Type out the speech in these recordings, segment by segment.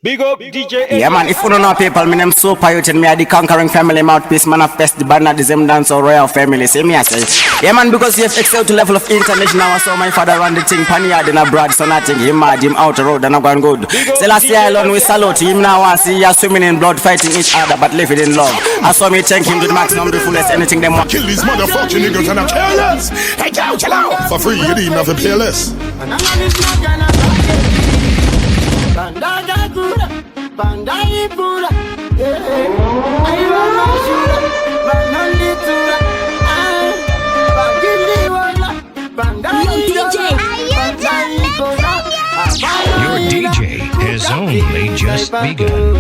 Big up DJ. Yeah man, if you don't know people, me name Super Youth and me are the conquering family mouthpiece, manifest the banadism dance or royal family. See me I say. Yeah man, because you have excelled to level of international, I saw my father run the thing, panyard in abroad, so nothing, him mad, him out the road and I'm going good. Celestia Island we salute him now and see ya swimming in blood, fighting each other, but living in love. I saw me thank him to the maximum, the fullest, anything they want. Kill these motherfucking niggas and I'm careless. Hey, chill out. For free, you need nothing pay less. Bandai pura, I wanna shoot, bandai tura, Your DJ has only just begun.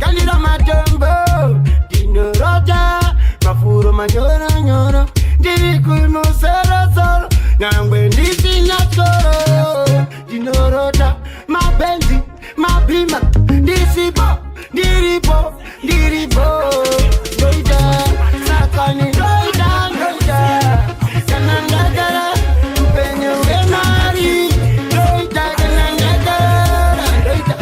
Kalira matombo, dino roja, mafuro manyoro nyoro, diri kuimu sero soro, nangwe ndisi nyakoro, dino roja, mabenzi, mabima, disi bo, diri bo, doida, sakani doida, kanandagara, penyo emari, doida, kanandagara, doida.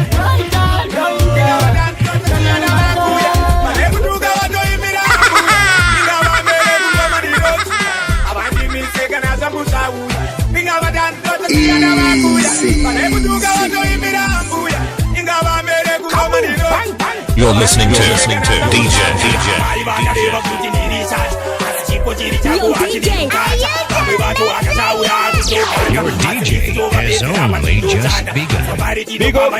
You're listening to DJ. Your DJ has only just begun. Big up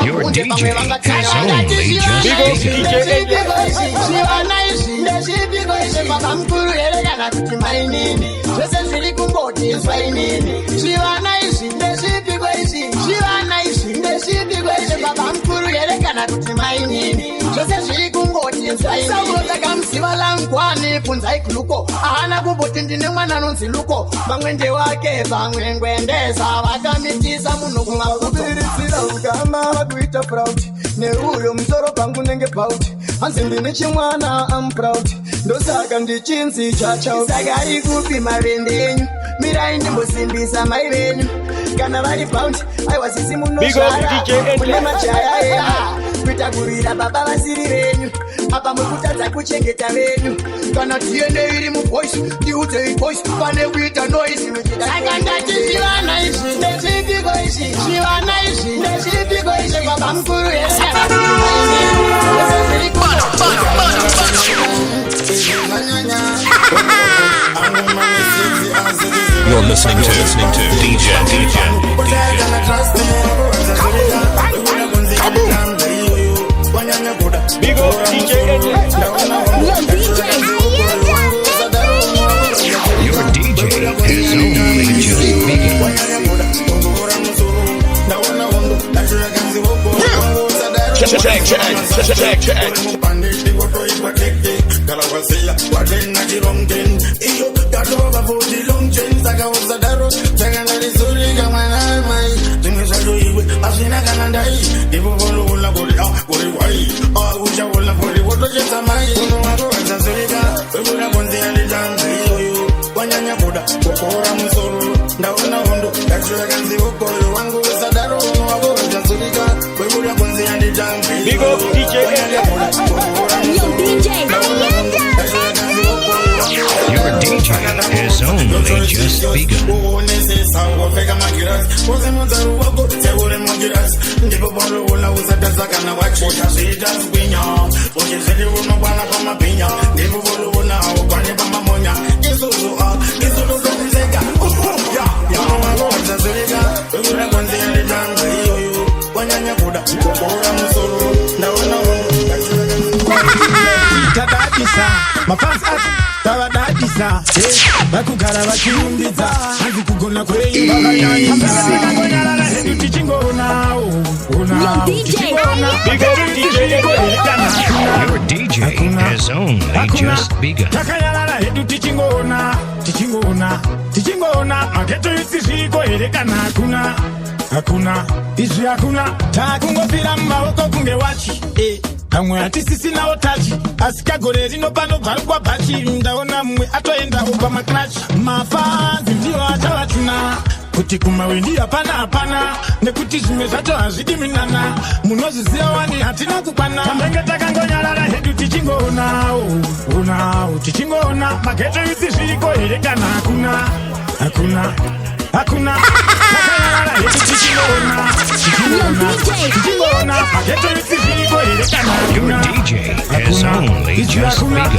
Your DJ has only neuyo msoro pangu nenge pauti hanzi ndine chimwana I'm proud ndosaka ndichinzi chacha sagari kupi mavende enyu mirai ndimbosimbisa mai venyu kana vari paundi aiwasisi munoshara kune majaya ea kuita kurira baba vasiri venyu apa mukutadza kuchengeta venyu kana tiende iri muvoice ndiudzei voice pane kuita noise saka ndati zvivana izvi ndezvipiko izvi zvivana izvi ndezvipiko izvi baba mukuru You're listening to DJ. Big up DJ. Your DJ has only just begun. Big up DJ. Your DJ has only just begun. Mafasa tawadadisa bakugara bakiundidza hanzi kugona kwenyu bakanyanya tichingona Your DJ has only just begun. takanyarara hedu tichingona mageto isizviko here kana hakuna izvi hakuna takungopfira mumaoko kunge wachi kamwe hatisisinawo tachi asi kagore rino pano bvarukwa bhachi ndaona mumwe atoendawo pamaklachi mafanzi ndiwo achavachuna kuti kumawendi hapana nekuti zvimwe zvacho hazvidiminana munozviziva wani hatina kukwana tambenge takangonyarara hedu tichingona mageto isi zviriko here kana hakuna takanyarara hedu tichingona mageto isi zviriko here kana Your DJ has only just begun.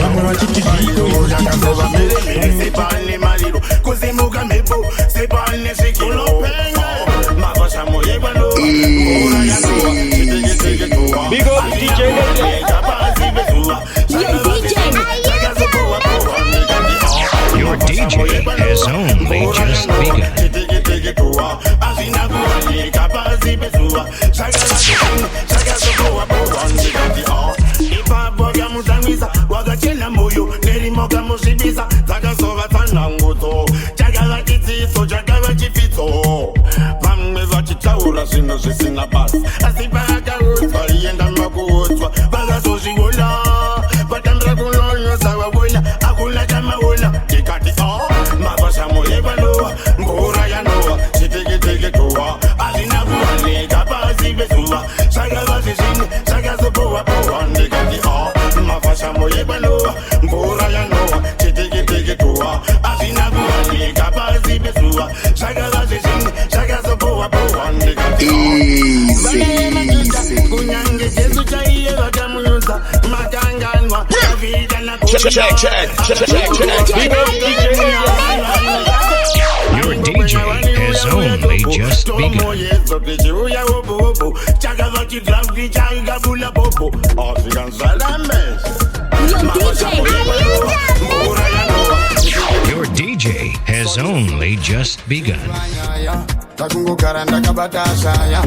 Big up DJ. Your DJ has only just begun. wakachena moyo nerimoka muzvibisa dzakazova tsanangudzo chakava chidzidzo chakava chifitso vamwe vachitaura zvinhu zvisina basa asi paakaudzwa rienda makuudzwa vakazozviona vatambira kunonyosa vavona akuna chamaona tikati mavashamo yevanova mvura yanova chiteketeke towa hazvina kuwanika pasi pezuva zvakava zvezvine zvakazopohwa ndikati mafashamo yebanova mvura yanova chiteketeke towa hazvina kuwanika pasi pezuva zvakava zvezvine zvakazopohwa ndikati kunyange jesu chaiye vakamuyudza makanganwa avita Your DJ has only just begun. Your DJ has only just begun. takungogara ndakabata shaya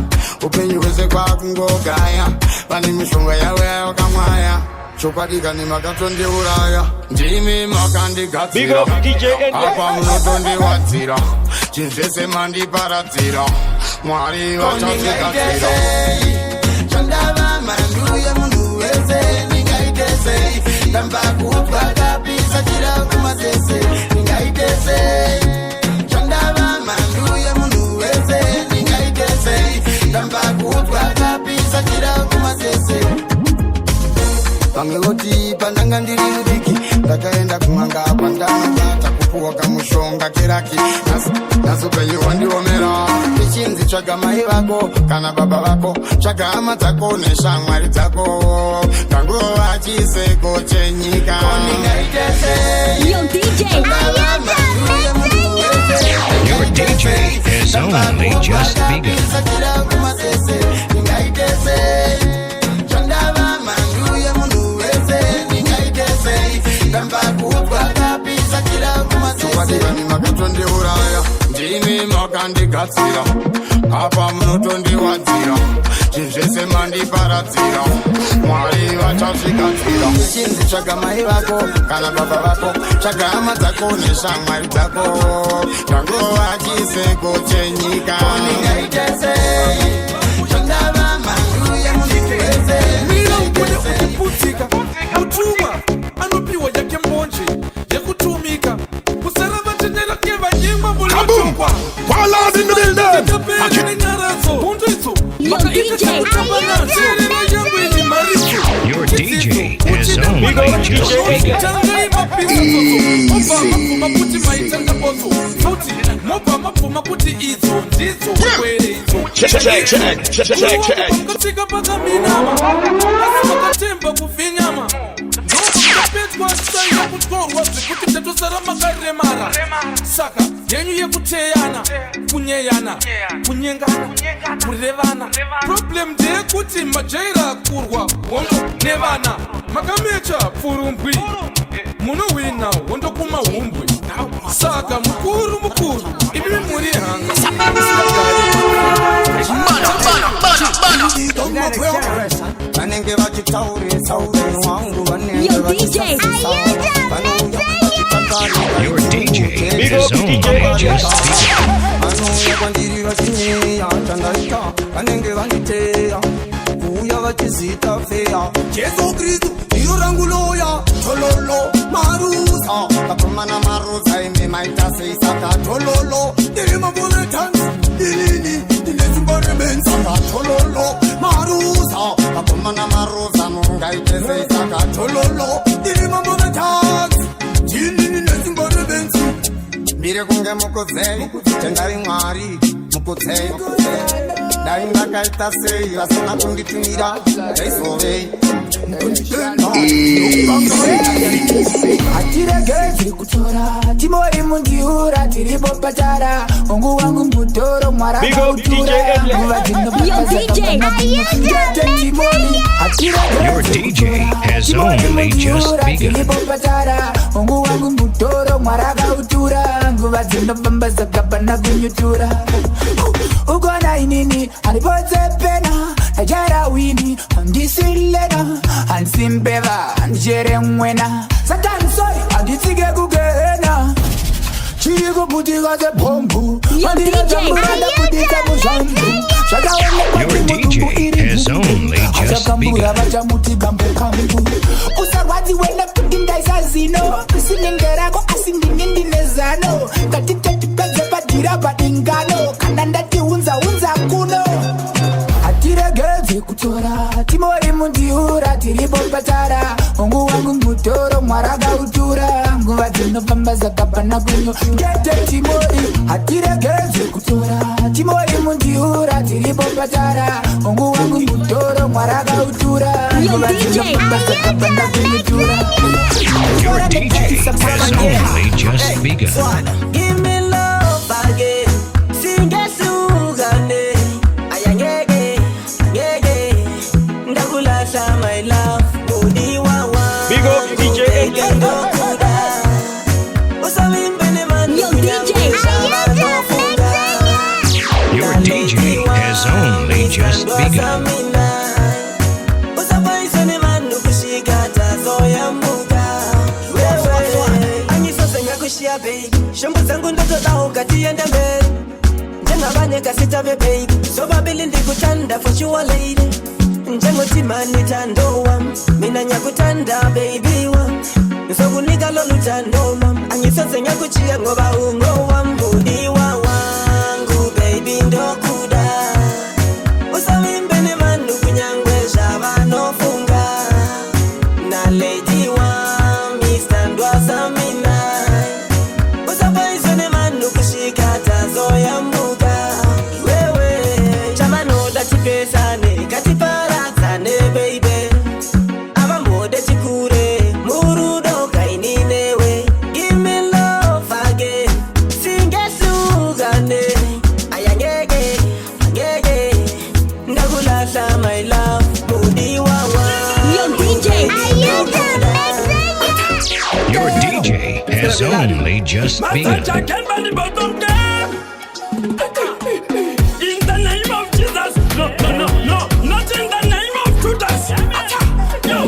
upenyu hwese kwakungogaya pane mishonga yawe yawakamwaya chokwadi makatondiuraya ndimi makandigatsira apa munotondiwadzira chinhu zvese mandiparadzira mwari vachazvigatsira chandava mandu yemunhu wese ningaitesei ndamba kutwa kapisa chira kumasese ningaitesei chandava mandu yemunhu wese ningaitesei ndamba kutwa kapisa chira kumasese vamwe voti pandanga ndiri mudiki ndakaenda kumwanga pandanga kupuwa kamushonga keraki nasupenyu wandiomera tichinzi tsvaga mai vako kana baba vako tsvaga hama dzako neshamwari dzako kangova chiseko chenyika Your DJ has only just begun. makatondiuraya ndimi makandigatsira apa munotondiwadzira chinhu zvese mandiparadzira mwari vachazvigatsira chinzi tsvaga mai vako kana baba vako tsvaga hama dzako neshamwari dzako changova chiseko chenyika kuputika kutuma anopiwa yake mbonje yekutumika kusara vachenera kevanyimwa mulotokwa Your DJ has only just begun. Mopa mapuma kuti idzo ndidzo kwere idzo. Check. Katika paka minama. Asima katemba kufinyama. Ndopetwa style kutorwa zikuti teto sarama karemara. Saka yenyu yekuteyana, kunyeyana, kunyengana, kurevana. Problem de kuti majaira kurwa wondo nevana. Makamecha furumbwi. Muno wina wondo kuma humbwe. Saka mukuru ibi muri hanga. Vanenge vachitaure saure wangu vanenge Your DJ is only just begun. vanouya kwandiri vachinyeya chandaita vanenge vaniteya kuuya vachizita feya Jesu Kristu iyo rangu loya tololo marusa kakomana marusa ime maita seisaka tololo diri maboletans dilini dinesimboremensa tololo marusa kakomana marusa mungaite seisaka tololo diri maboletans dilini nesimboremensa mbire kunge mukudzei tendai mwari mukudzei dai ndakaita sei vasina kunditumira daisovei atiregezi kutora timori mundiura tiripo patara ungu wangu mutoro mwara kautura Your DJ has only just begun. ungu wangu mutoro mwara kautura nguva dzinofamba zakabana kunyutura ugona inini alipodze pena najara wini andisilena ansimbeva andichere mwena satansoi anditsike kugena chiko putika zepombu andinazamuranda putika muzambu Your DJ has only just begun. vachamutigambukambuu usarwadzi wena kuti ndaisazino sinengerako asindinindinezano ngatitotipedze padhira padingano kana ndatiunza kuno atiregedze kutora timori mundiura tiripo patara ungu wangu mutoro mwara kautura nguva dzinofamba zakabana kunyo ngete timori atiregedze kutora timori mundiura tiripo patara ungu wangu mutoro mwara kautura nguva dzinofamba zakabana kunyutura Your DJ has only just begun. Give me love again. Singesugane. Ayangege, ngege. Ndakulasa my love. Body wawa. Big up DJ Your DJ has only just begun. Shombo zangu ndoto ukatienda mbele njengabanye kasitabe baby sobabili ndikutanda for sure lady njengotimani tandowa mina nyakutanda baby wa nsokunika lolutando mam angisoze nyakuchiya ngoba ungo wambudi wangu baby ndokuda usawimbene manu kunyangwesha vanofunga na lady wa Mr. Ndwasamina Your DJ has only just begun. In the name of Jesus. No, not in the name of Judas. Yo,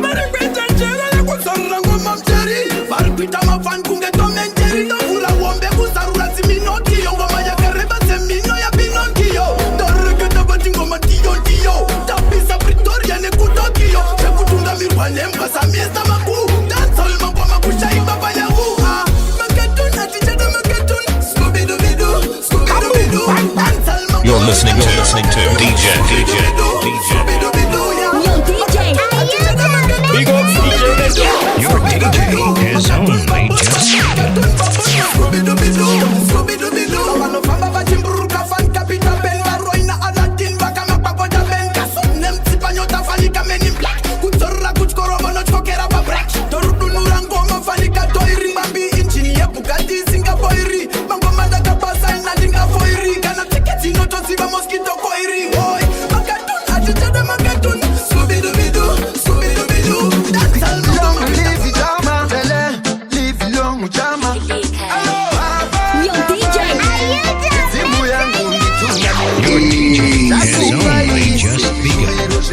very great and Jerry. Kusarrango mamcheri Valpita mafan kunge tomenteri Ndavula wombe kusarula siminoti Yongo maya kareba semino ya pinokio Doreke tabatingo matiyo tiyo Tapisa Pretoria ne kutokio Chekutunga mirwane mbasa miesta maku Dancehall mambo makusha ibaba ya uha Makatun atijada makatun Scooby-Doo-Bidoo Scooby-Doo-Bidoo Dancehall mambo You're listening to DJ. Big up DJ. Your DJ has only just begun. Scooby-Doo-Bidoo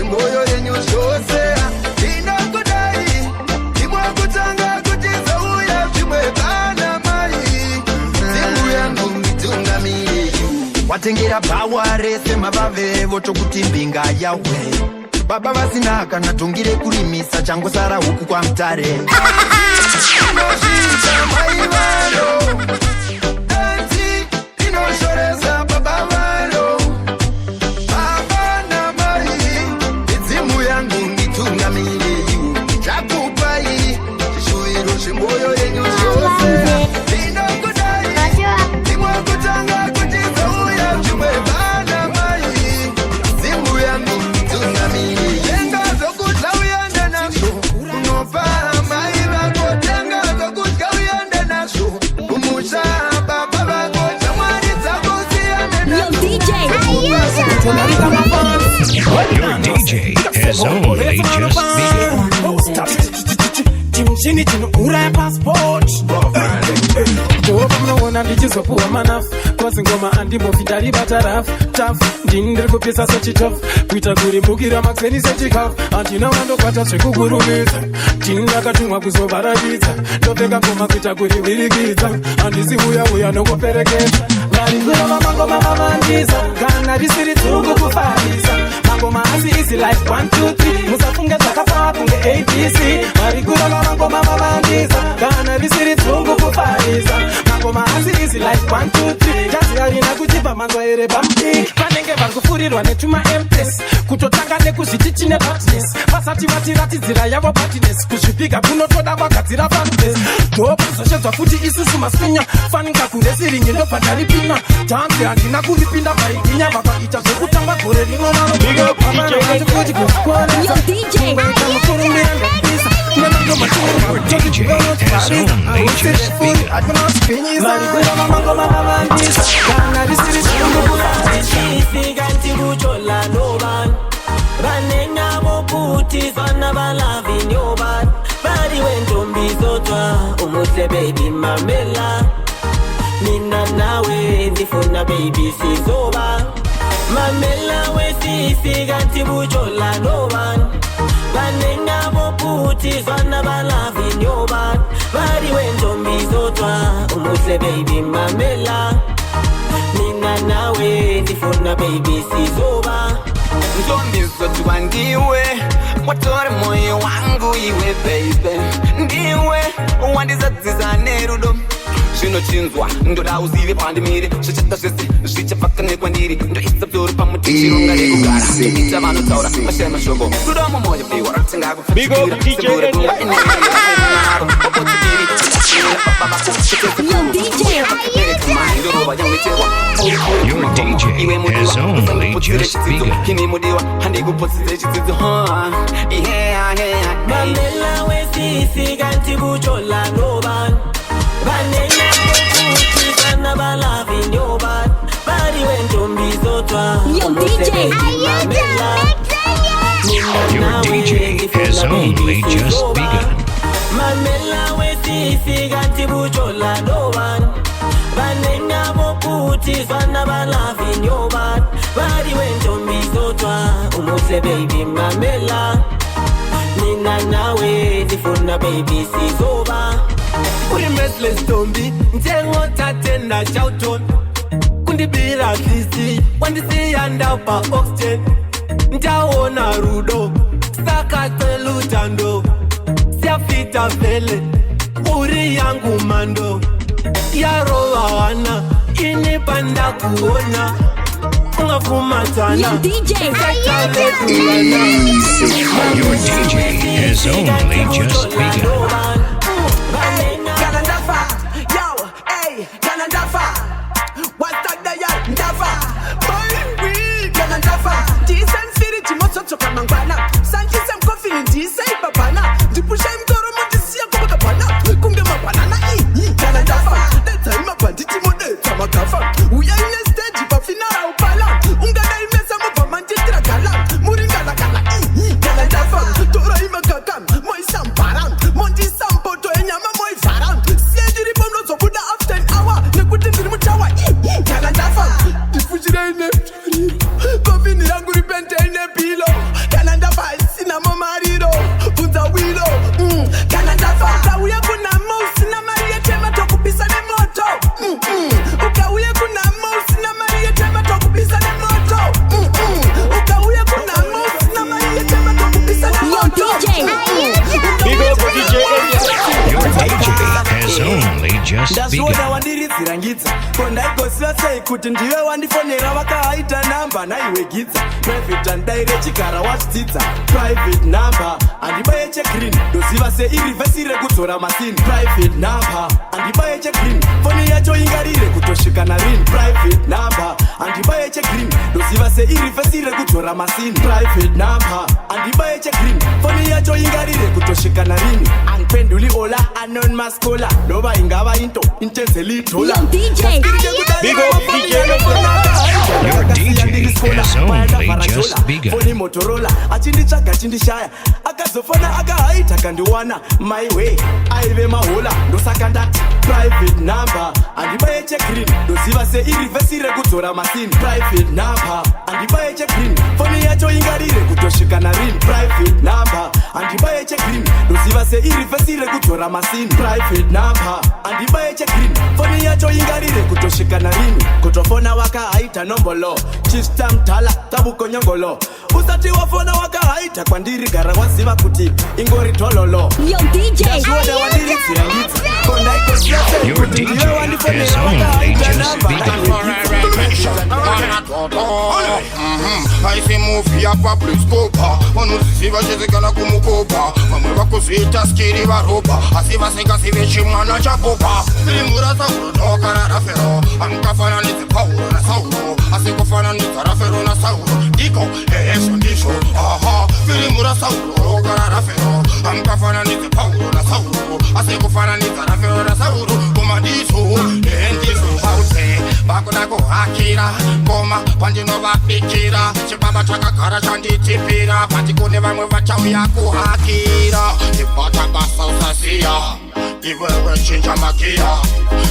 mboyo yenyu zvose inokudai imwe kutanga kuti zouya zvimwe kana mai dzimu yangu mitungamiri watengera bhawa rese mabave votokuti mbinga yawe baba vasina kana tungire kurimisa changosara huku kwa mtare inozvita mai vano danzi inoshoresa baba vano baba namai idzimu yangu mitungamiri chakupai zvishuwiro zvemwoyo yenyu zvose inokudai imwe kutanga kuti zouya zvimwe vana mai idzimu yangu mitungamiri tenga zvokudya uende nazvo unopa mai vako tenga zvokudya uende nazvo kumusha baba vako shamwari dzako usiyane nazvo Your DJ has only just begun. Chini uraya passport Kuopa mnaona ndichizopuwa manafu Kosi ngoma andimbofi ndaribata rafu Tafu, ndiri kupisa sechitofu Kuita kurimbukira makseni sechikafu Andina wandokwata zvekugurumidza Ndakatumwa kuzobaradidza Ndopfeka ngoma kuita kurivirikidza Andisi uya nokuperekedza Varikura mangoma mamandiza Kana risiri dzungu kufarisa Mangoma asi easy like 1, 2, 3 Musafunge zvakapawa kunge ABC Varikura mangoma mamandiza Kana risiri dzungu kufarisa Mangoma asi easy like 1, 2, 3 Jazi harina kuchipa manzwa ere pampiki Panenge varikufurirwa netuma MTS Kutotanga nekuzviti chine partners Vasati vatiratidzira yavo partners Kuzvipiga kunotoda vagadzira fanbase Dopo zoshedzwa kuti isusu maswinya Faninga kuresiringi ndobva ndaripina Tanzi handina kuripinda vaiginya Vakaita zvekutanga gore rino nano Big up DJ. Your DJ has only just begun. Baby mamela Nina nawe ndifuna baby sizoba Mamela we sisi ganti bujola no one Banenga boputi zwana balavi nyoba Bari wento mbizotwa umuse baby mamela Nina nawe ndifuna baby sizoba Nzombizotwa ndiwe Watore moyo wangu iwe baby Ndiwe wandizadziza nerudo Zvinochinzwa ndoda uzive pandimire zvichata zvese zvichapfaka nekwandiri ndoisa bzoro pamutichironga rekugara ndoita vanotaura vashaya mashoko rudo mumwoyo piwa Your DJ has only just begun. Mamela we sisi ganti bujola no ban Banena boputi zwana balavi nyoba Bari wento mbizotwa Your DJ has only just begun. Mamela we sisi ganti bujola no ban Banena boputi zwana balavi nyoba Bari wento mbizotwa umuse baby mamela Nina nawe ndifuna baby sizoba Uri mesles tombi njengo tatenda chauton Kundibira sisi wandisiyanda pa oxygen Ntaona rudo saka telutando Siafita vele uri yangu mando Yarowa wana inipanda kuona Your DJ has only just begun. Mondi Sam Ndakuziva sei kuti ndiwe wandifonera vakaita namba naiwegidza private and direct chigara wachdzidza private number andibaye chegreen ndoziva seirivhesire kudzora masini private number andibaye chegreen foni yacho ingarire kutosvika narini private number andibaye chegreen ndoziva seirivhesire kudzora masini private number andibaye chegreen foni yacho ingarire kutosvika narini anpenduli ola anonymous caller ndova ingava into intensely dollar Big up DJ. Your DJ has only just begun. Foni Motorola achinditsvaga chindishaya akazofona akahaita kandiwana my way aive mahola ndosaka ndati private number andibaye chegreen ndoziva seirivhesire kudzora masini private number andibaye chegreen foni yacho ingarire kutosvika narini private number andibaye chegreen ndoziva seirivhesire kudzora masini private number andibaye chegreen foni yacho ingarire kutosvika narini kutofona wakahaita nombolo chista mtala tabukonyongolo usati wafona wakahaita kwandiri gara waziva kuti ingori tololo Yo DJ. Your DJ has only just begun. I see movie ya public scope. Unuziva chezekana kumukopa. Mamwe vakuziita skiri varopa. Asiva seka sive chimwana chapopa. Filimura sauro toka na rafero. Ankafana nizi Paulo na Sauro. Asikufana nizi rafero na Sauro. Diko, eso ndisho. Aha, filimura sauro toka na rafero. Ankafana nizi Paulo na Sauro. Asikufana nizi rafero na Sauro. Kumadiso, endiso bause. Bakuna kuhakira. Koma, pandino vapikira. Chibaba chakagara chanditipira. Patikune vamwe vachauya kuhakira. Ibata basa usasiya. Iwewe chinja magia.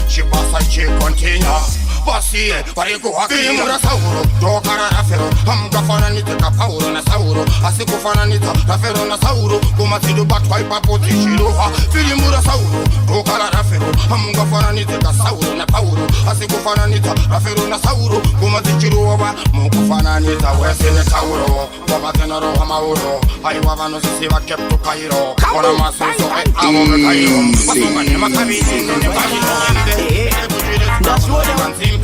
Chibasa chikontinya. Pasiye, parikuhakira. Filimura sauro, tokara rafero. Hamkafana niteka Paulo na Sauro. Asikufana nita rafero na Sauro. Kumatidu batwa ipapoti shiruha. Filimura sauro, tokara rafero. Hamkafana niteka Sauro na Paulo. Asikufana nita rafero na Sauro. Kumatichiruwa, mukufana nita wesine Sauro. Wabatena roha mauro. Haiwa vano sisiva keptu kairo. Kona masuso amo mekairo. Wasuma ni makabisi ni wakiro. That's what I'm saying.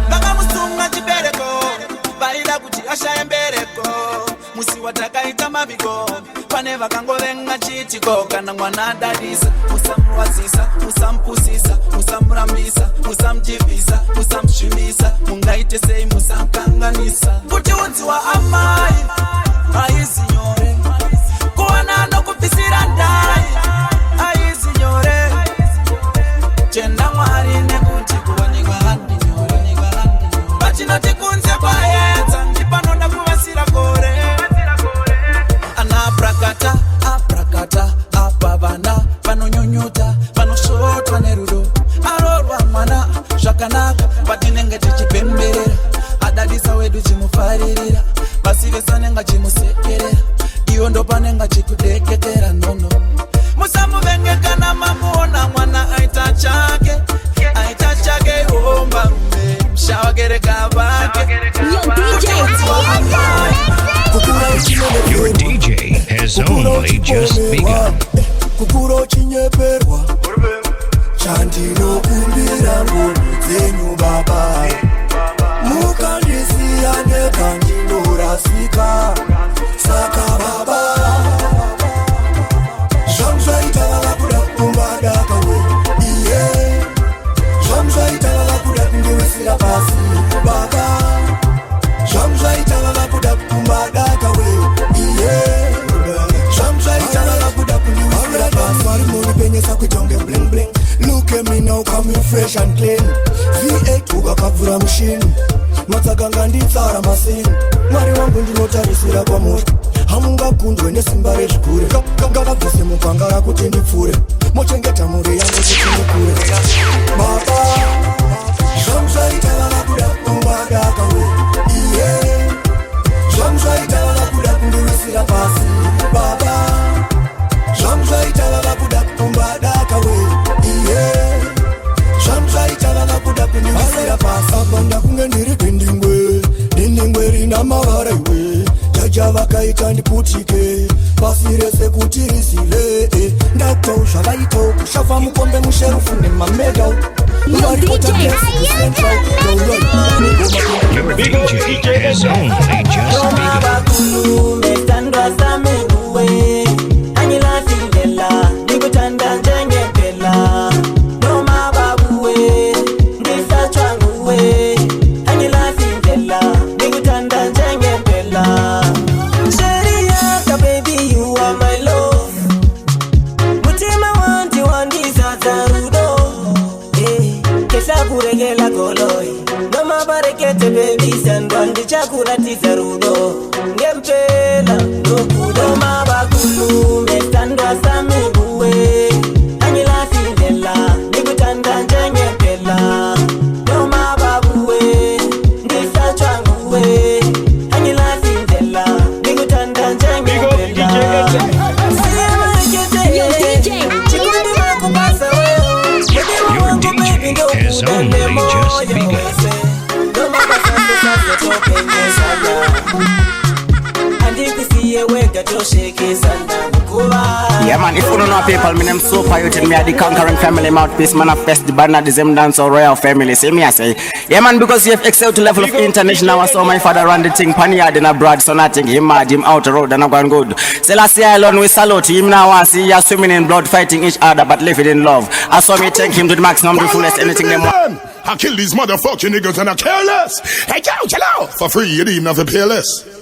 vakamusunga chibereko vaida kuti ashayembereko musi watakaita maviko pane vakangovenga chitiko kana mwana adadisa musamuwazisa musampusisa musamurambisa musamujivhisa musamusvimisa mungaite sei musamkanganisa kuti udzi wa amai haizi nyore kuwana nokubvisira ndai haizi nyore tenda mwari nekuti kuwanikwa handi nyore vatinoti kunze kwaedza ndipanoda kuvasira kore ana aprakata aprakata apa vana vanonyunyuta vanosvotwa nerudo arorwa mwana zvakanaka patinenge tichipemberera adadisa wedu chimufaririra vasivesanenga chimusekerera iwo ndo panenga chikudeketera nono musamuvengekana mamuona mwana aita chake omba rume mshawagereka vake Your DJ has only just begun. kukuro chinyeperwa chandinokumbira ngoni dzenyu baba mukandisiyane kandinorasika saka baba zvamzvaita vavakuda kumbadakawe iye zvamzvaita vavakuda kundiwisira pasi baba zvamzvaita vavakuda kumbadakawe iye zvamzvaita vavakuda kundiwisira pasi vari muripenyesa kuitonge bling bling. Look at me now, coming fresh and clean. V8 ukakabvura mushini matsakanga nditsara masini mwari wangu ndinotarisira kwamuri hamungakundwe nesimba rezvikure ngavabvise mupangara kuti ndipfure mochengeta mhuri yangu kuti ndikure baba zvamzvaita vavakuda kumbadakawe iye zvamzvaita vavakuda kundiwisira pasi baba zvamzvaita vavakuda kumbadakawe iye zvamzvaita vavakuda kundiwisira pasi abanda kunge ndiri dindingwe rina mavara iwe jaja vakaita ndiputi basirese kutirisile ndako shalaito shafa mukombe musherufu ne mamedo. Your DJ has only just baby sandwandi chakula tizarudo ngempela dokudo mabakulu mestandwa samibuwe anyila sindela nikutanda njengempela noma babuwe ndisachwanguwe anyila sindela nikutanda njengempela Your DJ has only just begun. Yeah man, if you don't know people, my name so Youth and me are the conquering family mouthpiece, manifest the banner, the same dance or royal family. See me I say, yeah man, because you have excelled to level of international. I saw my father run the thing, Panyard in abroad, so nothing him mad, him out the road and I'm going good. Selassie alone we salute him now and see you swimming in blood, fighting each other but living in love. I saw me thank him to the maximum, the fullest, anything they want. I kill these motherfucking niggas and I care less. Hey, chill out. For free, you didn't even have to pay less.